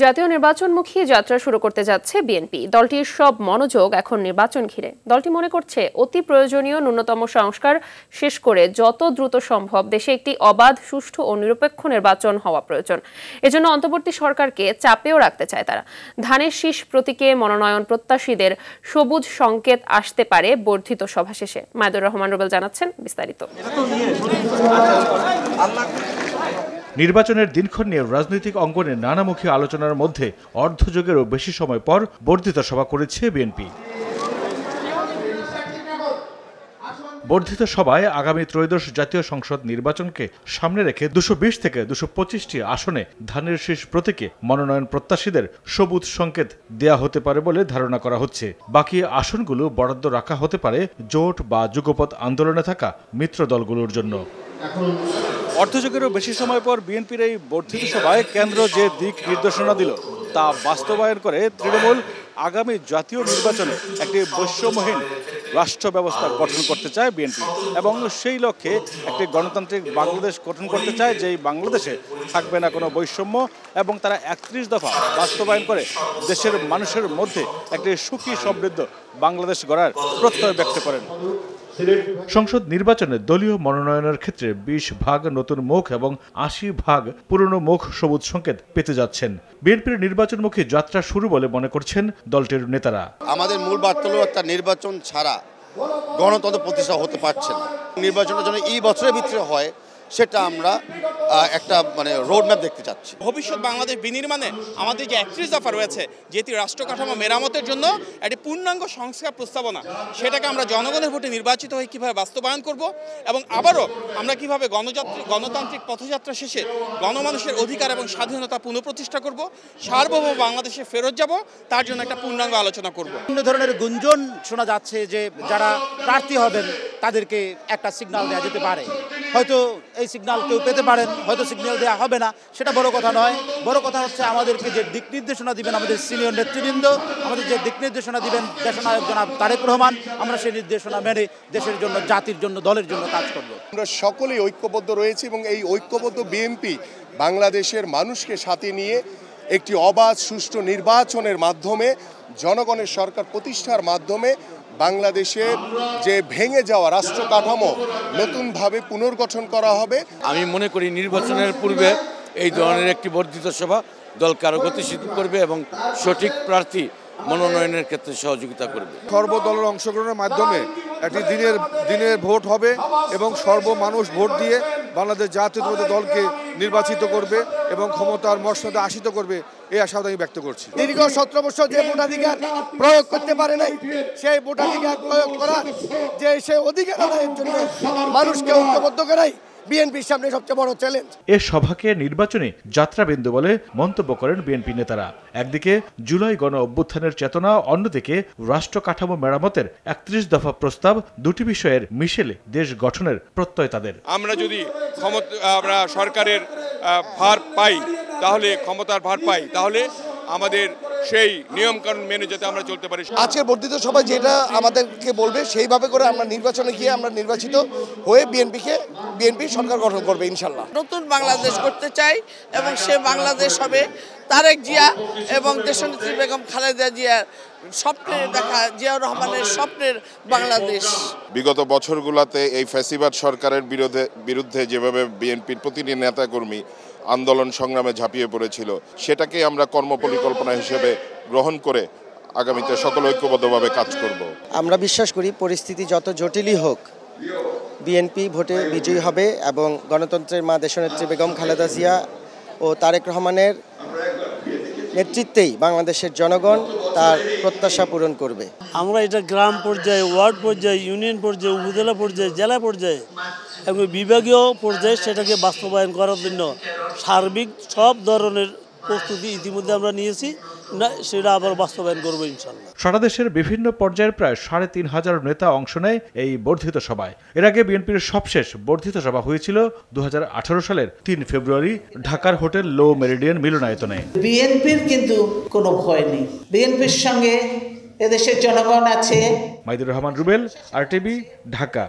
জাতীয় নির্বাচনমুখী যাত্রা শুরু করতে যাচ্ছে বিএনপি। দলটির সব মনোযোগ এখন নির্বাচন ঘিরে। দলটি মনে করছে অতি প্রয়োজনীয় ন্যূনতম সংস্কার শেষ করে যত দ্রুত সম্ভব দেশে একটি অবাধ, সুষ্ঠু ও নিরপেক্ষ নির্বাচন হওয়া প্রয়োজন। এজন্য অন্তর্বর্তী সরকারকে চাপেও রাখতে চায় তারা। ধানের শীষ প্রতীকে মনোনয়ন প্রত্যাশীদের সবুজ সংকেত আসতে পারে বর্ধিত সভা শেষে। মাইদুর রহমান রুবেল জানাচ্ছেন বিস্তারিত। নির্বাচনের দিনক্ষণ নিয়ে রাজনৈতিক অঙ্গনে নানামুখী আলোচনার মধ্যে অর্ধযুগেরও বেশি সময় পর বর্ধিত সভা করেছে বিএনপি। বর্ধিত সভায় আগামী ত্রয়োদশ জাতীয় সংসদ নির্বাচনকে সামনে রেখে 220 থেকে 225টি আসনে ধানের শীষ প্রতীকে মনোনয়ন প্রত্যাশীদের সবুজ সংকেত দেয়া হতে পারে বলে ধারণা করা হচ্ছে। বাকি আসনগুলো বরাদ্দ রাখা হতে পারে জোট বা যুগপৎ আন্দোলনে থাকা মিত্র দলগুলোর জন্য। অর্ধযুগেরও বেশি সময় পর বিএনপির এই বর্ধিত সভায় কেন্দ্র যে দিক নির্দেশনা দিল তা বাস্তবায়ন করে তৃণমূল আগামী জাতীয় নির্বাচনে একটি বৈষম্যহীন রাষ্ট্র ব্যবস্থা গঠন করতে চায় বিএনপি এবং সেই লক্ষ্যে একটি গণতান্ত্রিক বাংলাদেশ গঠন করতে চায়, যেই বাংলাদেশে থাকবে না কোনো বৈষম্য, এবং তারা 31 দফা বাস্তবায়ন করে দেশের মানুষের মধ্যে একটি সুখী সমৃদ্ধ বাংলাদেশ গড়ার প্রত্যয় ব্যক্ত করেন। সংসদ নির্বাচনে দলীয় মনোনয়নের ক্ষেত্রে 20 ভাগ নতুন মুখ এবং 80 ভাগ পুরনো মুখ সবুজ সংকেত পেতে যাচ্ছেন। বিএনপির নির্বাচনমুখী যাত্রা শুরু বলে মনে করছেন দলটির নেতারা। আমাদের মূল বার্তা হলো একটা নির্বাচন ছাড়া গণতন্ত্র প্রতিষ্ঠা হতে পারছে না। নির্বাচনের জন্য এই বছরের ভিতরে হয় সেটা আমরা একটা রোডম্যাপ দেখতে চাচ্ছি। ভবিষ্যৎ বাংলাদেশ বিনির্মাণে আমাদের যে 31 দফা রয়েছে, যেটি রাষ্ট্র কাঠামো মেরামতের জন্য একটি পূর্ণাঙ্গ সংস্কার প্রস্তাবনা, সেটাকে আমরা জনগণের ভোটে নির্বাচিত হয়ে কীভাবে বাস্তবায়ন করব এবং আবারও আমরা কীভাবে গণতান্ত্রিক পথযাত্রা শেষে গণমানুষের অধিকার এবং স্বাধীনতা পুনঃপ্রতিষ্ঠা করব, সার্বভৌম বাংলাদেশে ফেরত যাব, তার জন্য একটা পূর্ণাঙ্গ আলোচনা করব। বিভিন্ন ধরনের গুঞ্জন শোনা যাচ্ছে যে যারা প্রার্থী হবেন তাদেরকে একটা সিগন্যাল দেওয়া যেতে পারে। হয়তো এই সিগন্যাল কেউ পেতে পারেন, হয়তো সিগন্যাল দেওয়া হবে না, সেটা বড় কথা নয়। বড় কথা হচ্ছে আমাদেরকে যে দিক নির্দেশনা দিবেন আমাদের সিনিয়র নেতৃবৃন্দ, আমাদের যে দিক নির্দেশনা দিবেন দেশনায়ক জনাব তারেক রহমান, আমরা সেই নির্দেশনা মেনে দেশের জন্য, জাতির জন্য, দলের জন্য কাজ করব। আমরা সকলেই ঐক্যবদ্ধ রয়েছি এবং এই ঐক্যবদ্ধ বিএনপি বাংলাদেশের মানুষকে সাথে নিয়ে একটি অবাধ সুষ্ঠু নির্বাচনের মাধ্যমে, জনগণের সরকার প্রতিষ্ঠার মাধ্যমে বাংলাদেশের যে ভেঙে যাওয়া রাষ্ট্র কাঠামো নতুনভাবে পুনর্গঠন করা হবে। আমি মনে করি নির্বাচনের পূর্বে এই ধরনের একটি বর্ধিত সভা দলকে আরও গতিশীল করবে এবং সঠিক প্রার্থী মনোনয়নের ক্ষেত্রে সহযোগিতা করবে। সর্বদলের অংশগ্রহণের মাধ্যমে একটি দিনের ভোট হবে এবং সর্বমানুষ ভোট দিয়ে বাংলাদেশ জাতীয়তাবাদী দলকে নির্বাচিত করবে এবং ক্ষমতার মর্যাদা আসীত করবে, এই আশাবাদ আমি ব্যক্ত করছি। দীর্ঘ 17 বছর যে ভোটাধিকার প্রয়োগ করতে পারে নাই, সেই ভোটাধিকার প্রয়োগ করা, যে সেই অধিকার আদায়ের জন্য মানুষকে ঐক্যবদ্ধ করাই বিএনপির সামনে সবচেয়ে বড় চ্যালেঞ্জ। এ সভাকে নির্বাচনী যাত্রাবিন্দু বলে মন্তব্য করেন বিএনপি নেতারা। একদিকে জুলাই গণ অভ্যুত্থানের চেতনা, অন্যদিকে রাষ্ট্র কাঠামো মেরামতের 31 দফা প্রস্তাব, দুটি বিষয়ের মিশেলে দেশ গঠনের প্রত্যয় তাদের। আমরা যদি আমরা সরকারের ভার পাই, তাহলে ক্ষমতার ভার পাই, তাহলে আমাদের সেই নিয়মকানুন মেনে যাতে আমরা চলতে পারি। আজকের বর্ধিত সভায় যেটা আমাদেরকে বলবে সেইভাবে করে আমরা নির্বাচনে গিয়ে আমরা নির্বাচিত হয়ে বিএনপি সরকার গঠন করবে ইনশাল্লাহ। নতুন বাংলাদেশ করতে চাই এবং সে বাংলাদেশ হবে তারেক জিয়া এবং দেশনেত্রী বেগম খালেদা জিয়ার স্বপ্নের দেখা, জিয়াউর রহমানের স্বপ্নের বাংলাদেশ। বিগত বছরগুলোতে এই ফ্যাসিবাদ সরকারের বিরুদ্ধে যেভাবে বিএনপির প্রতিটি নেতাকর্মী আন্দোলন সংগ্রামে ঝাঁপিয়ে পড়েছিল, সেটাকে আমরা কর্মপরিকল্পনা হিসেবে গ্রহণ করে আগামীতে সকল ঐক্যবদ্ধভাবে কাজ করব। আমরা বিশ্বাস করি পরিস্থিতি যত জটিলই হোক বিএনপি ভোটে বিজয়ী হবে এবং গণতন্ত্রের মা দেশনেত্রী বেগম খালেদা জিয়া ও তারেক রহমানের নেতৃত্বেই বাংলাদেশের জনগণ তার প্রত্যাশা পূরণ করবে। আমরা এটা গ্রাম পর্যায়ে, ওয়ার্ড পর্যায়ে, ইউনিয়ন পর্যায়ে, উপজেলা পর্যায়ে, জেলা পর্যায়ে এবং বিভাগীয় পর্যায়ে সেটাকে বাস্তবায়ন করার জন্য সার্বিক সব ধরনের প্রস্তুতি ইতিমধ্যে আমরা নিয়েছি, সেটা আবার বাস্তবায়ন করবো ইনশাল্লাহ। সারা দেশের বিভিন্ন পর্যায়ের প্রায় 3,500 নেতা অংশ নেয় এই বর্ধিত সভায়। এর আগে বিএনপির সবশেষ বর্ধিত সভা হয়েছিল 2018 সালের 3 ফেব্রুয়ারি ঢাকার হোটেল লো মেরিডিয়ান মিলনায়তনে। বিএনপির কিন্তু কোনো ভয় নেই, বিএনপির সঙ্গে এদেশের জনগণ আছে। মাইদুর রহমান রুবেল, RTV, ঢাকা।